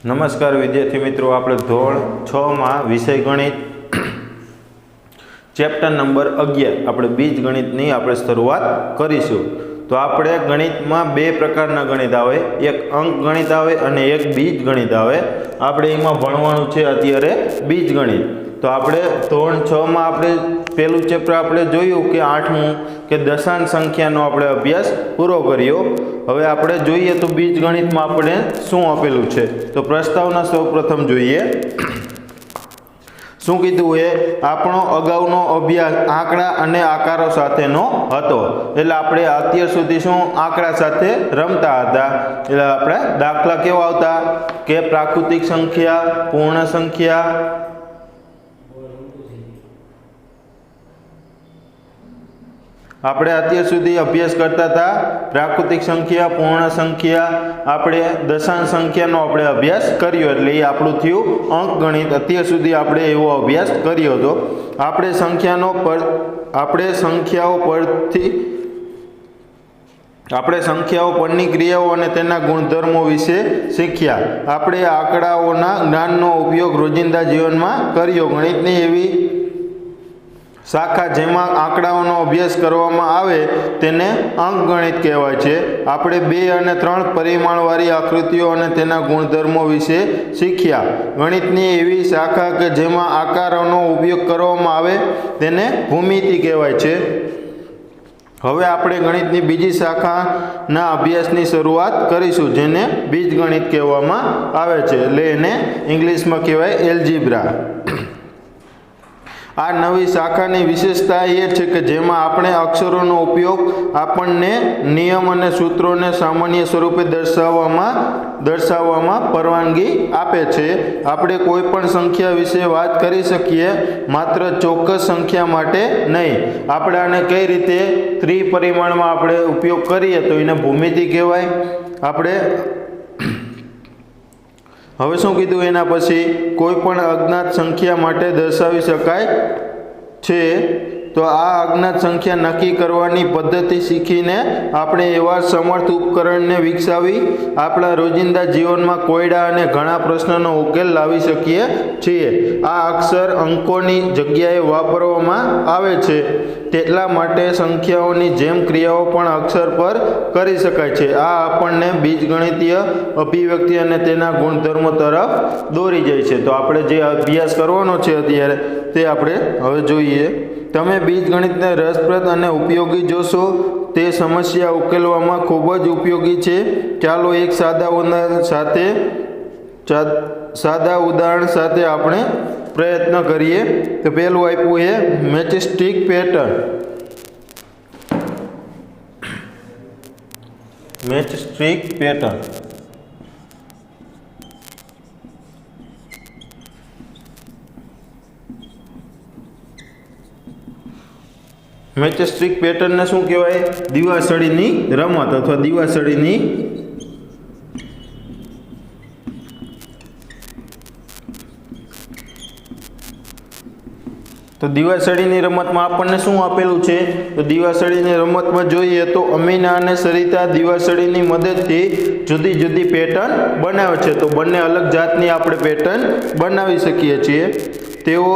नमस्कार विद्यार्थी मित्रों, આપણે ધોરણ 6 માં વિષય ગણિત ચેપ્ટર નંબર 11 આપણે બીજગણિતની આપણે શરૂઆત કરીશું। તો આપણે ગણિતમાં બે પ્રકારના ગણિત આવે, એક અંકગણિત આવે અને એક બીજગણિત આવે। આપણે એમાં ભણવાનું છે અત્યારે બીજગણિત। તો આપણે ધોરણ 6 માં આપણે પહેલું ચેપ્ટર આપણે જોયું કે 8મું કે દશાંશ સંખ્યાનો આપણે અભ્યાસ પૂરો કર્યો। હવે આપણે જોઈએ તો બીજગણિતમાં આપણે શું આપેલું છે। તો પ્રસ્તાવના સૌપ્રથમ જોઈએ શું કીધું એ આપણો અગાઉનો અભ્યાસ આંકડા અને આકારો સાથેનો હતો। એટલે આપણે અત્યાર સુધી શું આંકડા સાથે રમતા હતા। એટલે આપણે દાખલા કેવા આવતા કે પ્રાકૃતિક સંખ્યા, પૂર્ણ સંખ્યા, આપણે અત્યાર સુધી અભ્યાસ કરતા હતા પ્રાકૃતિક સંખ્યા, પૂર્ણ સંખ્યા, આપણે દશાંશ સંખ્યાનો આપણે અભ્યાસ કર્યો। એટલે એ આપણું થયું અંકગણિત। અત્યાર સુધી આપણે એવો અભ્યાસ કર્યો હતો। આપણે સંખ્યાઓ પરની ક્રિયાઓ અને તેના ગુણધર્મો વિશે શીખ્યા। આપણે આંકડાઓના જ્ઞાનનો ઉપયોગ રોજિંદા જીવનમાં કર્યો। ગણિતની એવી શાખા જેમાં આંકડાઓનો અભ્યાસ કરવામાં આવે તેને અંકગણિત કહેવાય છે। આપણે 2 અને 3 પરિમાણવાળી આકૃતિઓ અને તેના ગુણધર્મો વિશે શીખ્યા। ગણિતની એવી શાખા કે જેમાં આકારોનો ઉપયોગ કરવામાં આવે તેને ભૂમિતિ કહેવાય છે। હવે આપણે ગણિતની બીજી શાખાના અભ્યાસની શરૂઆત કરીશું જેને બીજગણિત કહેવામાં આવે છે। એટલે એને ઇંગ્લિશમાં કહેવાય એલ્જીબ્રા। આ નવી શાખાની વિશેષતા એ છે કે જેમાં આપણે અક્ષરોનો ઉપયોગ આપણને નિયમ અને સૂત્રોને સામાન્ય સ્વરૂપે દર્શાવવામાં પરવાનગી આપે છે। આપણે કોઈ પણ સંખ્યા વિશે વાત કરી શકીએ, માત્ર ચોક્કસ સંખ્યા માટે નહીં। આપણે આને કઈ રીતે ત્રિપરિમાણમાં આપણે ઉપયોગ કરીએ તો એને ભૂમિતિ કહેવાય। આપણે હવે શું કીધું એના પછી કોઈ પણ અજ્ઞાત સંખ્યા માટે દર્શાવી શકાય છે। તો આ અજ્ઞાત સંખ્યા નક્કી કરવાની પદ્ધતિ શીખીને આપણે એવા સમર્થ ઉપકરણને વિકસાવી આપણા રોજિંદા જીવનમાં કોયડા અને ઘણા પ્રશ્નોનો ઉકેલ લાવી શકીએ છીએ। આ અક્ષર અંકોની જગ્યાએ વાપરવામાં આવે છે, તેટલા માટે સંખ્યાઓની જેમ ક્રિયાઓ પણ અક્ષર પર કરી શકાય છે। આ આપણને બીજગણિતીય અભિવ્યક્તિ અને તેના ગુણધર્મો તરફ દોરી જાય છે। તો આપણે જે અભ્યાસ કરવાનો છે અત્યારે તે આપણે હવે જોઈએ। તમે બીજગણિતને રસપ્રદ અને ઉપયોગી જોશો। તે સમસ્યા ઉકેલવામાં ખૂબ જ ઉપયોગી છે। ચાલો એક સાદા ઉદાહરણ સાથે આપણે પ્રયત્ન કરીએ। તો પહેલું આપ્યું છે મેચસ્ટિક પેટર્ન। મેચસ્ટિક પેટર્ન મેચસ્ટિક પેટર્નને શું કહેવાય? દિવાસળીની રમત અથવા દિવાસળીની તો દિવાસળીની રમતમાં આપણને શું આપેલું છે? તો દિવાસળીની રમતમાં જોઈએ તો અમીના અને સરિતા દિવાસળીની મદદથી જુદી જુદી પેટર્ન બનાવે છે। તો બંને અલગ જાતની આપણે પેટર્ન બનાવી શકીએ છીએ। તેઓ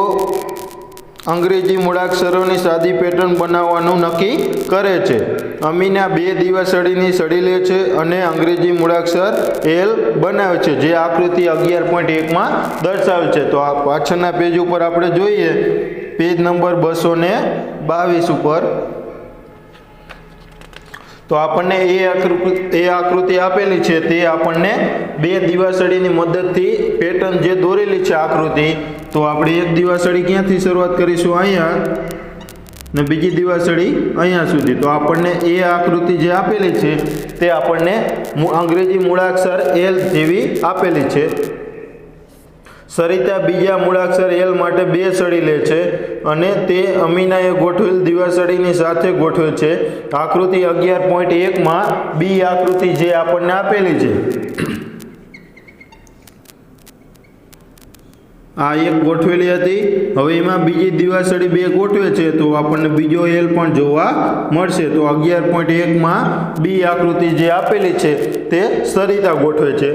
અંગ્રેજી મૂળાક્ષરોની સાદી પેટર્ન બનાવવાનું નક્કી કરે છે। અમીના 2 દિવાસળીની સળી લે છે અને અંગ્રેજી મૂળાક્ષર એલ બનાવે છે, જે આકૃતિ 11.1 માં દર્શાવે છે। તો આ પાછળના પેજ ઉપર આપણે જોઈએ, પેજ નંબર 222 ઉપર, તો આપણને એ આકૃતિ આપેલી છે તે આપણને 2 દિવાસળીની મદદથી પેટર્ન જે દોરેલી છે આકૃતિ। તો આપણે એક દિવાસળી ક્યાંથી શરૂઆત કરીશું? અહીંયા, ને બીજી દિવાસળી અહીંયા સુધી। તો આપણને એ આકૃતિ જે આપેલી છે તે આપણને અંગ્રેજી મૂળાક્ષર એલ જેવી આપેલી છે। સરિતા બીજા મૂળાક્ષર એલ માટે 2 સળી લે છે અને તે અમીનાએ ગોઠવેલ દિવાસળીની સાથે ગોઠવે છે। આકૃતિ 11.1 માં બી આકૃતિ જે આપણને આપેલી છે આ એક ગોઠવેલી હતી। હવે એમાં બીજી દિવાસળી 2 ગોઠવે છે તો આપણને બીજો એલ પણ જોવા મળશે। તો 11.1 માં બી આકૃતિ જે આપેલી છે તે સરિતા ગોઠવે છે।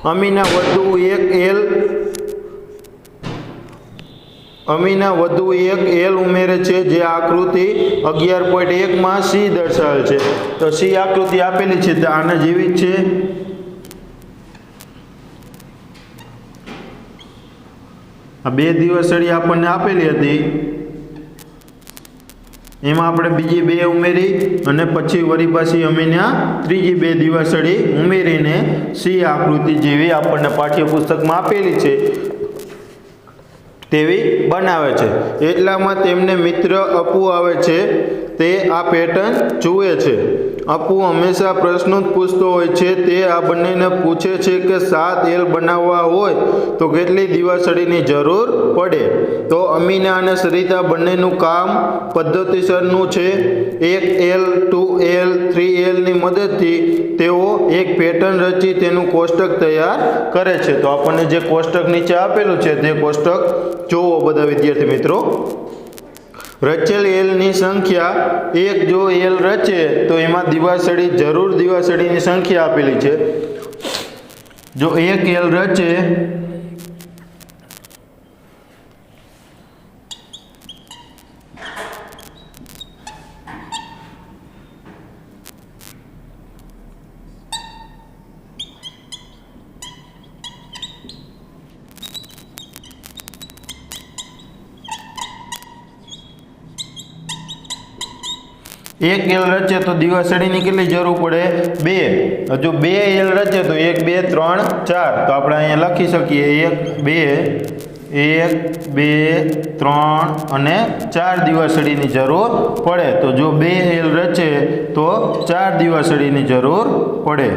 અમીના વધુ એક એલ ઉમેરે છે, જે આકૃતિ 11.1 માં સી દર્શાવેલ છે. તો સી આકૃતિ આપેલી છે તો આના જેવી જ છે. આ 2 દિવસડી આપણને આપેલી હતી, એમાં આપણે બીજી 2 ઉમેરી અને પછી વળી પાછી અમીના ત્રીજી 2 દિવસડી ઉમેરીને સી આકૃતિ જેવી આપણને પાઠ્યપુસ્તકમાં આપેલી છે તેવી બનાવે છે. એટલામાં તેમને મિત્ર અપુ આવે છે, તે આ પેટર્ન જુએ છે. અપુ હંમેશા પ્રશ્નો જ પૂછતો હોય છે. તે આ બંનેને પૂછે છે કે 7 એલ બનાવવા હોય તો કેટલી દિવાસળીની જરૂર પડે. તો અમીના અને સરિતા બંનેનું કામ પદ્ધતિસરનું છે. 1 એલ 2 એલ 3 એલની મદદથી તેઓ એક પેટર્ન રચી તેનું કોષ્ટક તૈયાર કરે છે. તો આપણને જે કોષ્ટક નીચે આપેલું છે તે કોષ્ટક જોવો બધા વિદ્યાર્થી મિત્રો. રચેલ એલની સંખ્યા 1 જો એલ રચે તો એમાં દિવાસળીની સંખ્યા આપેલી છે. જો 1 એલ રચે તો દિવાસળીની કેટલી જરૂર પડે? 2. જો 2 એલ રચે તો 1 2 3 4. તો આપણે અહીંયા લખી શકીએ 1 2 3 અને 4 દિવાસળીની જરૂર પડે. તો જો 2 એલ રચે તો 4 દિવાસળીની જરૂર પડે.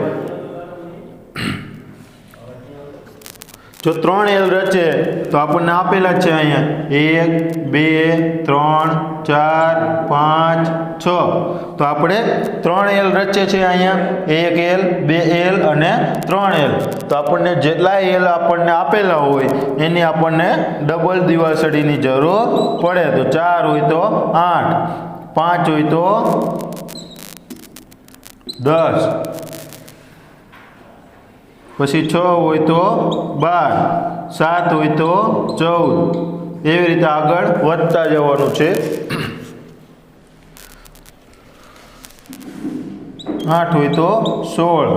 જો 3 એલ રચે તો આપણને આપેલા છે અહીંયા 1 2 3 4 5 6. તો આપણે 3 એલ રચે છે અહીંયા 1 એલ 2 એલ અને 3 એલ. તો આપણને જેટલા એલ આપણને આપેલા હોય એની આપણને ડબલ દિવાસળીની જરૂર પડે. તો 4 હોય તો 8, 5 હોય તો 10, પછી 6 હોય તો 12, 7 હોય તો 14. એવી રીતે આગળ વધતા જવાનું છે. 8 હોય તો 16.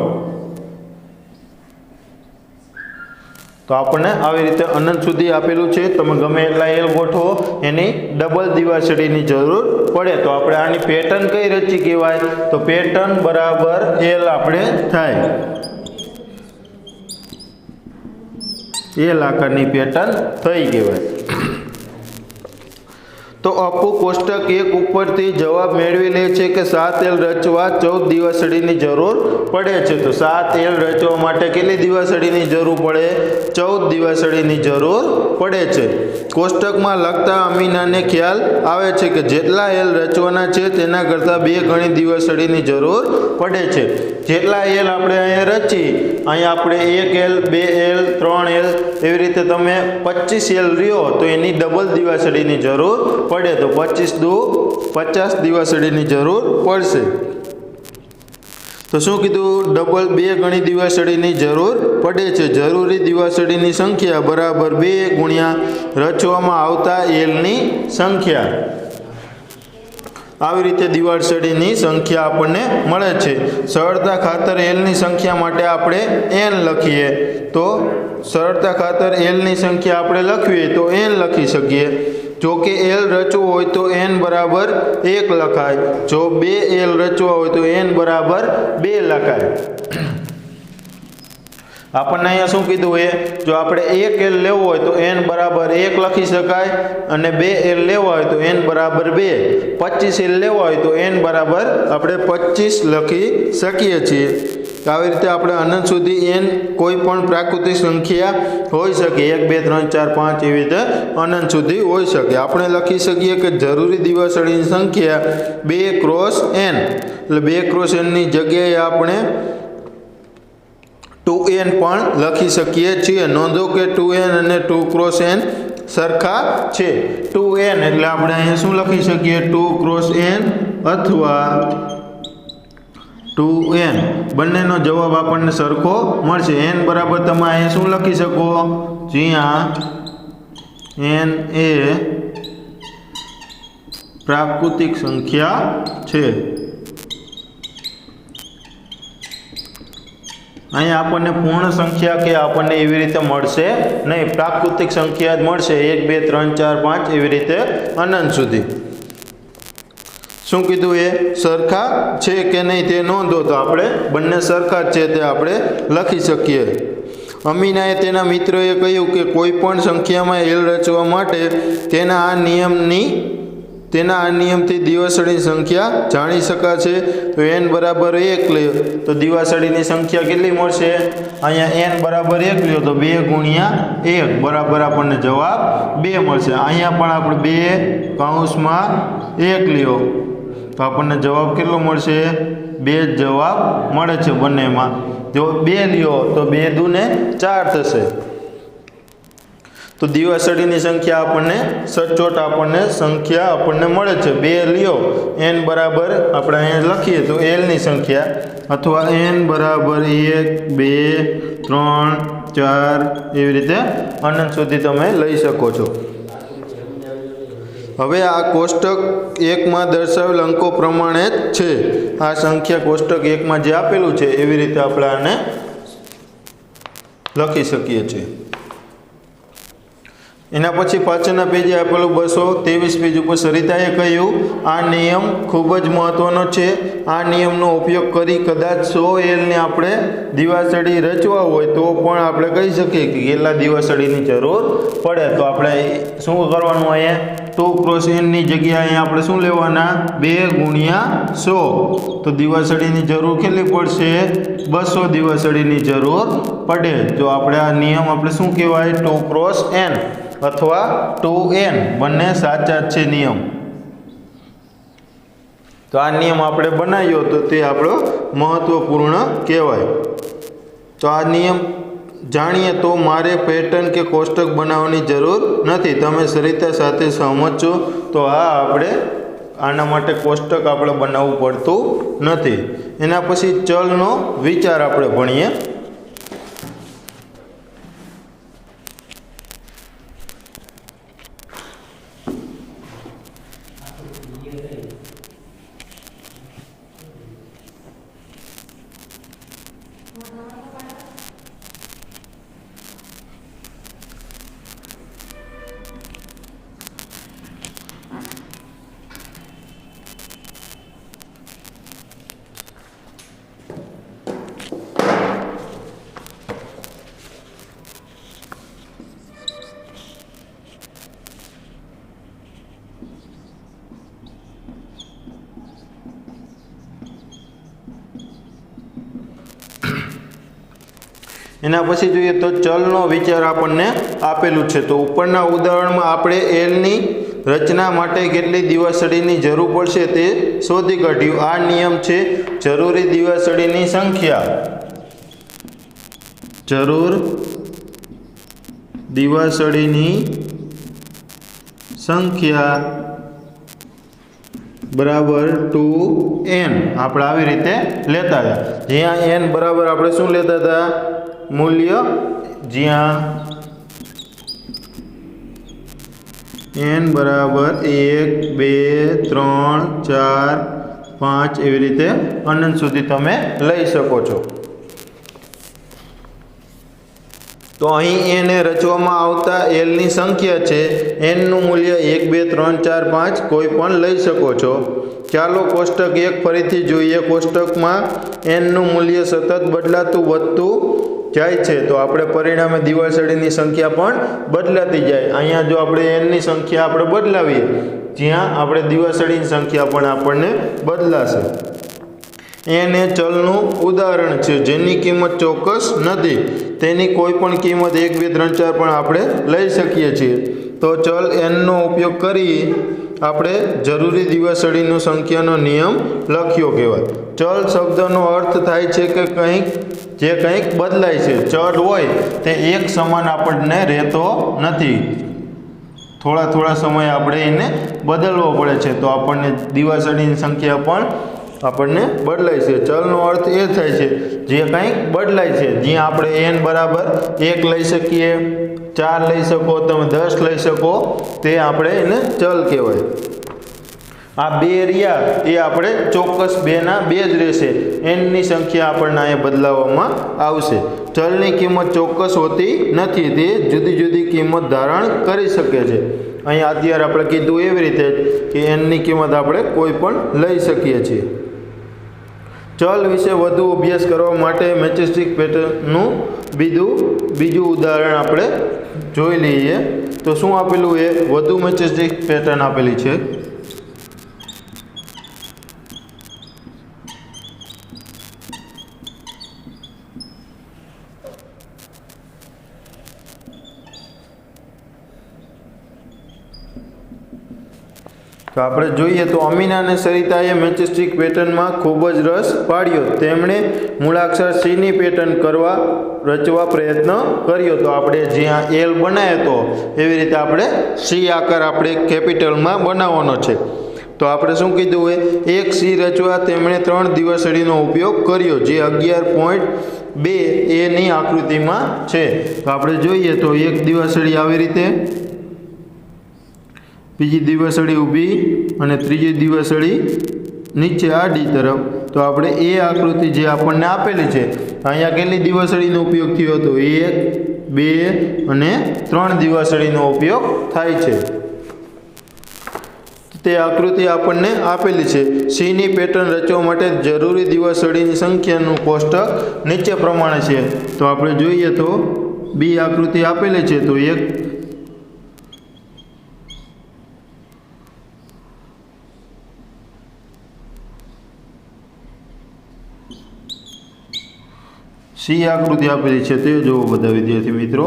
તો આપણને આવી રીતે અનંત સુધી આપેલું છે. તમે ગમે એટલા એલ ગોઠવો એની ડબલ દિવાસળીની જરૂર પડે. તો આપણે આની પેટર્ન કઈ રચી કહેવાય? તો પેટર્ન બરાબર એલ આપણે થાય. એલ આકારની પેટર્ન થઈ કહેવાય. તો અપુ કોષ્ટક 1 ઉપરથી જવાબ મેળવી લે છે કે 7 એલ રચવા 14 દિવાસળીની જરૂર પડે છે. તો 7 એલ રચવા માટે કેટલી દિવાસળીની જરૂર પડે? 14 દિવાસળીની જરૂર પડે છે. કોષ્ટકમાં લખતા અમીનાને ખ્યાલ આવે છે કે જેટલા એલ રચવાના છે તેના કરતાં 2 ગણી દિવાસળીની જરૂર પડે છે. જેટલા એલ આપણે અહીંયા રચી, અહીંયા આપણે 1 એલ 2 એલ 3 એલ એવી રીતે તમે 25 એલ રહ્યો તો એની ડબલ દિવાસળીની જરૂર પડે. તો 25 દુ 50 દિવાસળીની જરૂર પડશે. તો શું કીધું? ડબલ 2 ગણી દિવાસળીની જરૂર પડે છે. જરૂરી દિવાસળીની સંખ્યા બરાબર 2 ગુણ્યા રચવામાં આવતા એલની સંખ્યા. આવી રીતે દિવાસળીની સંખ્યા આપણને મળે છે. સરળતા ખાતર એલની સંખ્યા માટે આપણે n લખીએ. તો સરળતા ખાતર એલની સંખ્યા આપણે લખવી તો n લખી શકીએ. જો કે એલ રચવો હોય તો n બરાબર 1 લખાય. જો 2 એલ રચવા હોય તો n બરાબર 2 લખાય. આપણને અહીંયા શું કીધું? જો આપણે 1 એલ લેવો હોય તો n બરાબર 1 લખી શકાય અને 2 એલ લેવા હોય તો n બરાબર 2. 25 એલ લેવા હોય તો n બરાબર આપણે 25 લખી શકીએ છીએ. આવી રીતે આપણે અનંત સુધી n કોઈ પણ પ્રાકૃતિક સંખ્યા હોઈ શકે. 1 2 3 4 5 એવી રીતે અનંત સુધી હોઈ શકે. આપણે લખી શકીએ કે જરૂરી દિવાસળીની સંખ્યા 2 ક્રોસ n. એટલે 2 ક્રોસ n ની જગ્યાએ આપણે 2n પણ લખી શકીએ છીએ. નોંધો કે 2n અને 2 ક્રોસ n સરખા છે. 2n એટલે આપણે અહીંયા શું લખી શકીએ? 2 ક્રોસ n અથવા 2n બંનેનો જવાબ આપણને સરખો મળશે। n બરાબર તમે અહીંયા શું લખી શકો, જ્યાં n એ પ્રાકૃતિક સંખ્યા છે। અહીંયા આપણને પૂર્ણ સંખ્યા કે આપણને એવી રીતે મળશે નહીં, પ્રાકૃતિક સંખ્યા જ મળશે, 1 2 3 4 5 એવી રીતે અનંત સુધી। શું કીધું, એ સરખા છે કે નહીં તે નોંધો, તો આપણે બંને સરખા જ છે તે આપણે લખી શકીએ। અમીનાએ તેના મિત્રએ કહ્યું કે કોઈ પણ સંખ્યામાં એલ રચવા માટે તેના આ નિયમથી દિવાસળીની સંખ્યા જાણી શકાશે। તો n બરાબર 1 લ્યો તો દિવાસળીની સંખ્યા કેટલી મળશે, અહીંયા n બરાબર 1 લ્યો તો 2 ગુણ્યા 1 બરાબર આપણને જવાબ 2 મળશે। અહીંયા પણ આપણે 2 કૌંસમાં 1 લ્યો તો આપણને જવાબ કેટલો મળશે, 2 જ જવાબ મળે છે બંનેમાં। જો 2 લ્યો તો 2 દૂને 4 થશે। તો દિવાસળીની સંખ્યા આપણને સચોટ આપણને સંખ્યા આપણને મળે છે। 2 લ્યો, n બરાબર આપણે અહીંયા લખીએ તો l ની સંખ્યા, અથવા n બરાબર 1 2 3 4 એવી રીતે અનંત સુધી તમે લઈ શકો છો। હવે આ કોષ્ટક 1 માં દર્શાવેલ અંકો પ્રમાણે જ છે। આ સંખ્યા કોષ્ટક 1 માં જે આપેલું છે એવી રીતે આપણે આને લખી શકીએ છીએ। એના પછી પાછળના પેજે આપેલું 223 પેજ ઉપર સરિતાએ કહ્યું, આ નિયમ ખૂબ જ મહત્વનો છે। આ નિયમનો ઉપયોગ કરી કદાચ 100 એલને આપણે દિવાસળી રચવા હોય તો પણ આપણે કહી શકીએ કે કેટલા દિવાસળીની જરૂર પડે। તો આપણે શું કરવાનું, અહીંયા 2 × n ની જગ્યાએ અહીંયા આપણે શું લેવાના, 2 ગુણ્યા 100 તો દિવાસળીની જરૂર કેટલી પડશે, 200 દિવાસળીની જરૂર પડે। જો આપણે આ નિયમ આપણે શું કહેવાય, 2 × n અથવા 2n બંને સાચા છે નિયમ। તો આ નિયમ આપણે બનાવ્યો તો તે આપણો મહત્વપૂર્ણ કહેવાય। તો આ નિયમ જાણીએ તો મારે પેટર્ન કે કોષ્ટક બનાવવાની જરૂર નથી। તમે સરિતા સાથે સહમત છો? તો આપણે આના માટે કોષ્ટક આપણે બનાવવું પડતું નથી। એના પછી ચલનો વિચાર આપણે ભણીએ। એના પછી જોઈએ તો ચલનો વિચાર આપણને આપેલું છે। તો ઉપરના ઉદાહરણમાં આપણે એલની રચના માટે કેટલી દિવાસળીની જરૂર પડશે તે શોધી કાઢ્યું। આ નિયમ છે જરૂરી દિવાસળીની સંખ્યા, જરૂર દિવાસળીની સંખ્યા બરાબર 2n આપણે આવી રીતે લેતા હતા। જ્યાં n બરાબર આપણે શું લેતા હતા, મૂલ્ય, જ્યાં n બરાબર 1 2 3 4 5 એવી રીતે અનંત સુધી તમે લઈ શકો છો। તો અહીં n એ રચવામાં આવતા l ની સંખ્યા છે। n નું મૂલ્ય 1 2 3 4 5 કોઈ પણ લઈ શકો છો। ચાલો કોષ્ટક 1 ફરીથી જોઈએ। કોષ્ટકમાં n નું મૂલ્ય સતત બદલાતું વધતું જાય છે। તો આપણે પરિણામે દિવાસળીની સંખ્યા પણ બદલાતી જાય। અહીંયા જો આપણે n ની સંખ્યા આપણે બદલાવીએ, જ્યાં આપણે દિવાસળીની સંખ્યા પણ આપણને બદલાશે। n એ ચલનું ઉદાહરણ છે જેની કિંમત ચોક્કસ નથી, તેની કોઈ પણ કિંમત 1 2 3 4 પણ આપણે લઈ શકીએ છીએ। તો ચલ n નો ઉપયોગ કરી આપણે જરૂરી દિવાસળીની સંખ્યાનો નિયમ લખ્યો કહેવાય। ચલ શબ્દનો અર્થ થાય છે કે કંઈક બદલાય છે। ચલ હોય તે એક સમાન આપણને રહેતો નથી, થોડા સમય આપણે એને બદલવો પડે છે। તો આપણને દિવાસળીની સંખ્યા પણ આપણને બદલાય છે। ચલનો અર્થ એ થાય છે જે કંઈક બદલાય છે। જ્યાં આપણે n બરાબર 1 લઈ શકીએ, 4 લઈ શકો, તમે 10 લઈ શકો, તે આપણે એને ચલ કહેવાય। આ બે રહ્યા એ આપણે ચોક્કસ બેના બે જ રહેશે। એનની સંખ્યા આપણને અહીંયા બદલાવવામાં આવશે। ચલની કિંમત ચોક્કસ હોતી નથી, તે જુદી જુદી કિંમત ધારણ કરી શકે છે। અહીંયા અત્યારે આપણે કીધું એવી રીતે કે એનની કિંમત આપણે કોઈ પણ લઈ શકીએ છીએ। ચલ વિશે વધુ અભ્યાસ કરવા માટે મેચેસ્ટિક પેટર્નનું બીજું ઉદાહરણ આપણે જોઈ લઈએ। તો શું આપેલું એ વધુ મેચેસ્ટિક પેટર્ન આપેલી છે। તો આપણે જોઈએ તો અમીના અને સરિતાએ મેચેસ્ટિક પેટર્નમાં ખૂબ જ રસ પાડ્યો। તેમણે મૂળાક્ષર સીની પેટર્ન રચવા પ્રયત્ન કર્યો। તો આપણે જ્યાં એલ બનાવ્યો તો એવી રીતે આપણે સી આકાર આપણે કેપિટલમાં બનાવવાનો છે। તો આપણે શું કીધું હોય, એક સી રચવા તેમણે 3 દિવાસળીનો ઉપયોગ કર્યો, જે 11.2 એની આકૃતિમાં છે। તો આપણે જોઈએ તો એક દિવાસળી આવી રીતે, બીજી દિવાસળી ઊભી અને ત્રીજી દિવાસળી નીચે આડી તરફ। તો આપણે એ આકૃતિ જે આપણને આપેલી છે, અહીંયા કેટલી દિવાસળીનો ઉપયોગ થયો હતો, 1, 2 અને 3 દિવાસળીનો ઉપયોગ થાય છે। તે આકૃતિ આપણને આપેલી છે। સીની પેટર્ન રચવા માટે જરૂરી દિવાસળીની સંખ્યાનું કોષ્ટક નીચે પ્રમાણે છે। તો આપણે જોઈએ તો બી આકૃતિ આપેલી છે, તો 1, સી આકૃતિ આપેલી છે તે જોવો બધા વિદ્યાર્થી મિત્રો।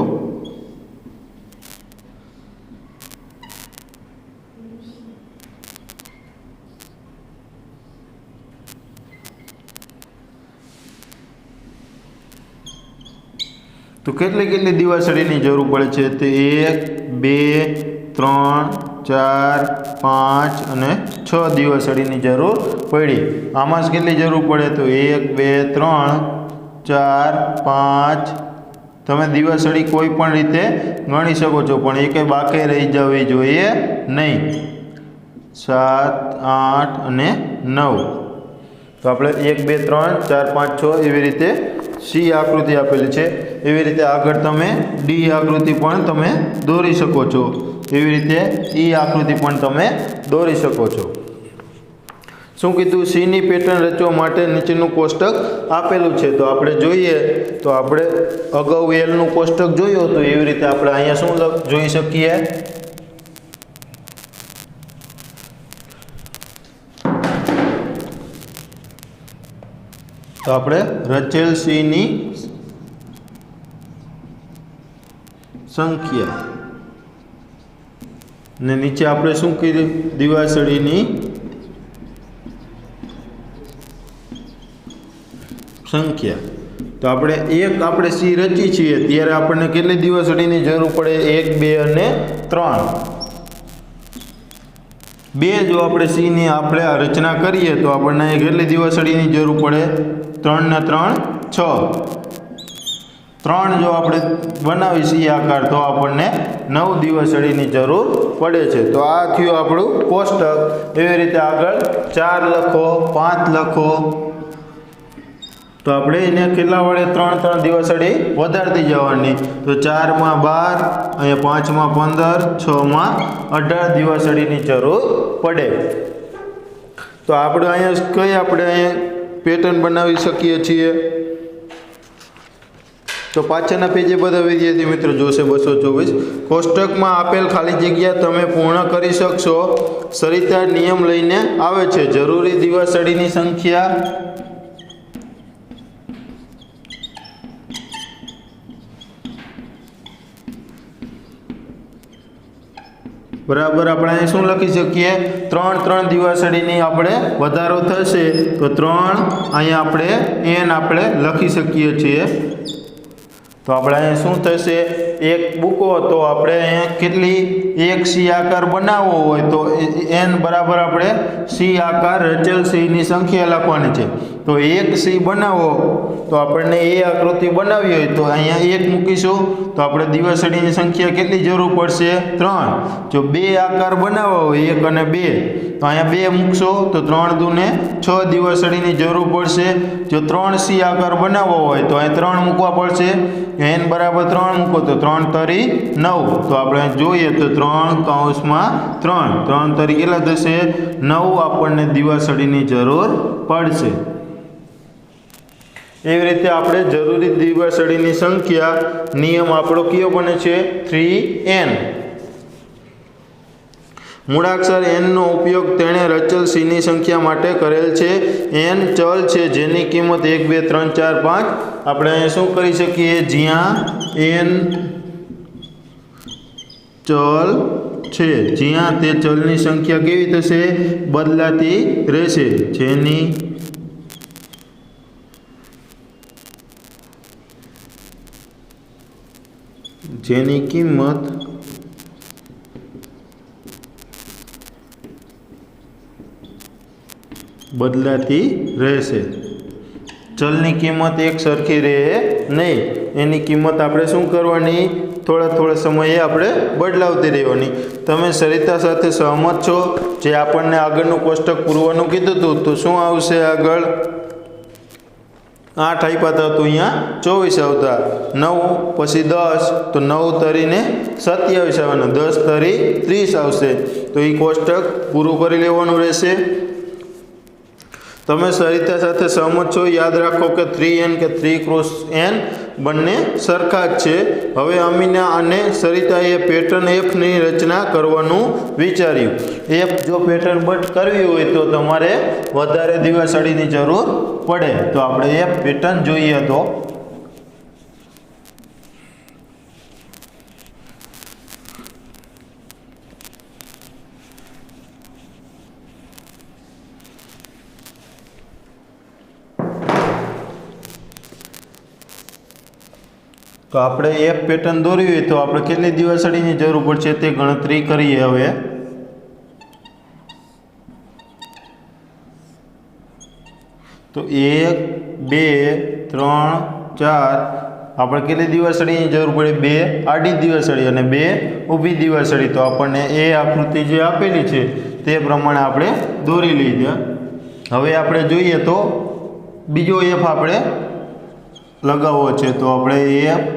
તો કેટલી દિવાસળીની જરૂર પડે છે, તે 1, 2, 3, 4, 5 અને 6 દિવાસળીની જરૂર પડી। આમાં જ કેટલી જરૂર પડે, તો 1, 2, 3, 4, 5, તમે દિવાસળી કોઈ પણ રીતે ગણી શકો છો, પણ એકે બાકી રહી જવી જોઈએ નહીં। 7, 8 અને 9। તો આપણે 1, 2, 3, 4, 5, 6 એવી રીતે સી આકૃતિ આપેલી છે। એવી રીતે આગળ તમે ડી આકૃતિ પણ તમે દોરી શકો છો, એવી રીતે ઈ આકૃતિ પણ તમે દોરી શકો છો। શું કીધું, સીની પેટર્ન રચવા માટે નીચેનું કોષ્ટક આપેલું છે। તો આપણે જોઈએ તો આપણે અગાઉ એલનું કોષ્ટક જોયું હતું, એવી રીતે આપણે અહીંયા શું જોઈ શકીએ, તો આપણે રચેલ સીની સંખ્યા ને નીચે આપણે શું કીધું, દિવાસળીની સંખ્યા। તો આપણે આપણે સી રચી છીએ ત્યારે આપણને કેટલી દિવાસળીની જરૂર પડે, 1, 2 અને 3। 2 જો આપણે સીની આપણે આ રચના કરીએ તો આપણને કેટલી દિવાસળીની જરૂર પડે, 3 ને 3 6। 3 જો આપણે બનાવી સી આકાર તો આપણને 9 દિવાસળીની જરૂર પડે છે। તો આ થયું આપણું કોષ્ટક। એવી રીતે આગળ 4 લખો, 5 લખો, તો આપણે એને કેટલા વડે 3 દિવાસળી વધારતી જવાની। તો 4 માં 12, અહીંયા 5 માં 15, 6 માં 18 દિવાસળીની જરૂર પડે। તો આપણે અહીંયા પેટર્ન બનાવી શકીએ છીએ। તો પાછળના પેજે બધા વિદ્યાર્થી મિત્રો જોશે 224 કોષ્ટકમાં આપેલ ખાલી જગ્યા તમે પૂર્ણ કરી શકશો। સરિતા નિયમ લઈને આવે છે, જરૂરી દિવાસળીની સંખ્યા બરાબર આપણે અહીં શું લખી શકીએ, 3 દિવાસળીની આપણે વધારો થશે તો 3 અહીંયા આપણે n આપણે લખી શકીએ છીએ। તો આપણે અહીંયા શું થશે, એક મૂકો તો આપણે અહીંયા કેટલી એક સી આકાર બનાવવો હોય તો n બરાબર આપણે સી આકાર રચેલ સીની સંખ્યા લખવાની છે। તો એક સી બનાવો તો આપણને એ આકૃતિ બનાવી હોય તો અહીંયા એક મૂકીશું તો આપણે દિવાસળીની સંખ્યા કેટલી જરૂર પડશે 3। જો બે આકાર બનાવવા હોય 1 અને 2 તો અહીંયા 2 મૂકશો તો 3 દૂને 6 દિવાસળીની જરૂર પડશે। જો 3 સી આકાર બનાવવો હોય તો અહીં 3 મૂકવા પડશે। n બરાબર 3 મૂકો તો 3 તરી 9 તો આપણે જોઈએ તો 3 કૌંસમાં 3 તરી કેટલા થશે 9 આપણને દિવાસળીની જરૂર પડશે। એવી રીતે આપણે જરૂરી દિવાસળીની સંખ્યા નિયમ આપણો કયો બને છે 3n। મૂળાક્ષર n નો ઉપયોગ તેણે રચેલ સીની સંખ્યા માટે કરેલ છે। n ચલ છે જેની કિંમત 1 2 3 4 5 આપણે અહીંયા શું કરી શકીએ જ્યાં n ચલ છે જ્યાં તે ચલની સંખ્યા કેવી થશે બદલાતી રહેશે જેની કિંમત બદલાતી રહેશે। ચલની કિંમત એક સરખી રહે નહીં, એની કિંમત આપણે શું કરવાની થોડા સમયે આપણે બદલાવતી રહેવાની। તમે સરિતા સાથે સહમત છો? જે આપણને આગળનું કોષ્ટક પૂરવાનું કીધું હતું તો શું આવશે આગળ 8 આપ્યા હતા તો અહીંયા 24 આવતા, 9 પછી 10 તો 9 તરીને 27 આવવાના, 10 તરી 30 આવશે। તો એ કોષ્ટક પૂરું કરી લેવાનું રહેશે। તમે સરિતા સાથે સહમત છો? યાદ રાખો કે 3n કે 3 ક્રોસ n બંને સરખા જ છે। હવે અમીના અને સરિતાએ પેટર્ન એફની રચના કરવાનું વિચાર્યું। એફ જો પેટર્ન બટ કરવી હોય તો તમારે વધારે દિવાસળીની જરૂર પડે। તો આપણે એફ પેટર્ન જોઈએ તો આપણે એફ પેટર્ન દોરવી હોય તો આપણે કેટલી દિવાસળીની જરૂર પડશે તે ગણતરી કરીએ। હવે તો 1 2 3 4 આપણે કેટલી દિવાસળીની જરૂર પડે 2 આડી દિવાસળી અને 2 ઊભી દિવાસળી। તો આપણને એ આકૃતિ જે આપેલી છે તે પ્રમાણે આપણે દોરી લઈએ। હવે આપણે જોઈએ તો બીજો એફ આપણે લગાવવો છે તો આપણે એફ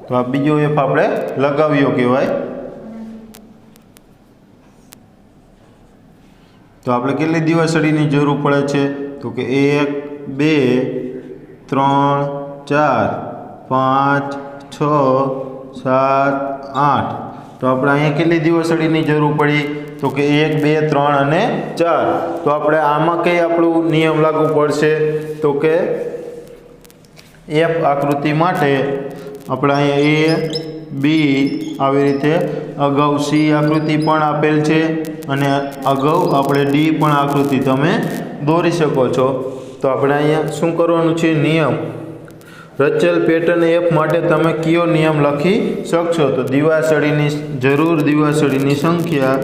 તો આ બીજો એફ આપણે લગાવ્યો કહેવાય। તો આપણે કેટલી દિવાસળીની જરૂર પડે છે તો કે 1 2 3 4 5 6 7 8 તો આપણે અહીંયા કેટલી દિવાસળીની જરૂર પડી તો કે 1 2 3 અને 4 તો આપણે આમાં કઈ આપણું નિયમ લાગુ પડશે તો કે એફ આકૃતિ માટે આપણે અહીંયા એ બી આવી રીતે અગાઉ સી આકૃતિ પણ આપેલ છે અને અગાઉ આપણે ડી પણ આકૃતિ તમે દોરી શકો છો। તો આપણે અહીંયા શું કરવાનું છે નિયમ રચેલ પેટર્ન એફ માટે તમે કયો નિયમ લખી શકશો તો દિવાસળીની જરૂર દિવાસળીની સંખ્યા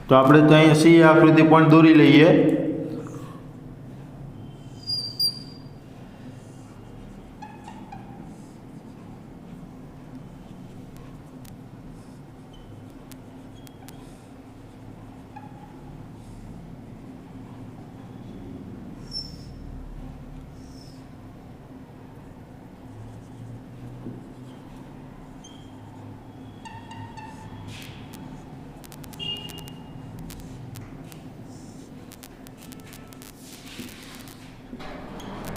તો આપણે ત્યાં સી આકૃતિ પણ દોરી લઈએ।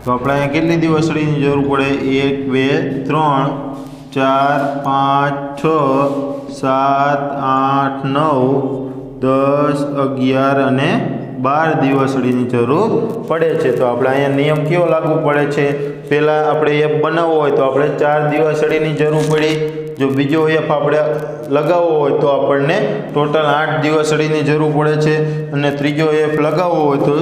તો આપણે અહીંયા કેટલી દિવાસળીની જરૂર પડે 1 2 3 4 5 6 7 8 9 10 11 અને 12 દિવસડીની જરૂર પડે છે। તો આપણે અહીંયા નિયમ કેવો લાગુ પડે છે? પહેલાં આપણે એફ બનાવવો હોય તો આપણે 4 દિવસડીની જરૂર પડી। જો બીજો એફ આપણે લગાવવો હોય તો આપણને ટોટલ 8 દિવસડીની જરૂર પડે છે અને ત્રીજો એફ લગાવવો હોય તો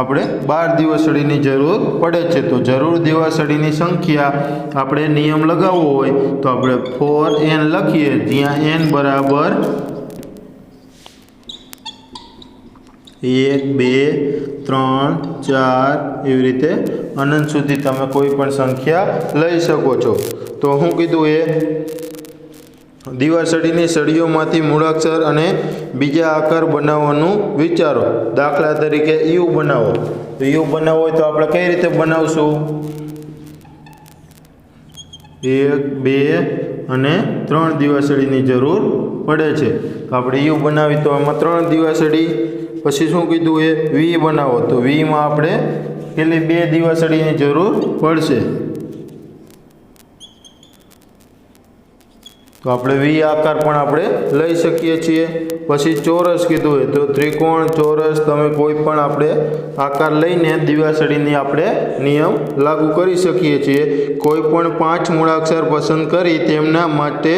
આપણે 12 દિવસડીની જરૂર પડે છે। તો જરૂર દિવસડીની સંખ્યા આપણે નિયમ લગાવવો હોય તો આપણે 4n લખીએ, જ્યાં n બરાબર 1 2 3 4 એવી રીતે અનંત સુધી તમે કોઈ પણ સંખ્યા લઈ શકો છો। તો હું કીધું એ દિવસડીની સળીઓમાંથી મૂળાક્ષર અને બીજા આકાર બનાવવાનું વિચારો। દાખલા તરીકે યુ બનાવો, તો યુ બનાવવો હોય તો આપણે કઈ રીતે બનાવશું? 1 2 અને 3 દિવસડીની જરૂર પડે છે। તો આપણે યુ બનાવી તો એમાં 3 દિવસડી। પછી શું કીધું એ વી બનાવો, તો વીમાં આપણે પેલી 2 દિવસડીની જરૂર પડશે। તો આપણે વી આકાર પણ આપણે લઈ શકીએ છીએ। પછી ચોરસ કીધું હોય તો ત્રિકોણ, ચોરસ, તમે કોઈ પણ આપણે આકાર લઈને દિવસડીની આપણે નિયમ લાગુ કરી શકીએ છીએ। કોઈ પણ 5 મૂળાક્ષર પસંદ કરી તેમના માટે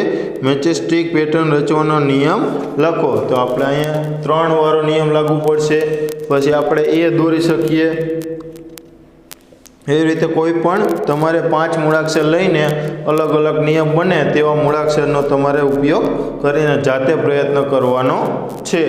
મેચેસ્ટિક પેટર્ન રચવાનો નિયમ લખો। તો આપણે અહીંયા 3 વાળો નિયમ લાગુ પડશે। પછી આપણે એ દોરી શકીએ। એવી રીતે કોઈ પણ તમારે 5 મૂળાક્ષર લઈને અલગ અલગ નિયમ બને તેવા મૂળાક્ષરનો તમારે ઉપયોગ કરીને જાતે પ્રયત્ન કરવાનો છે।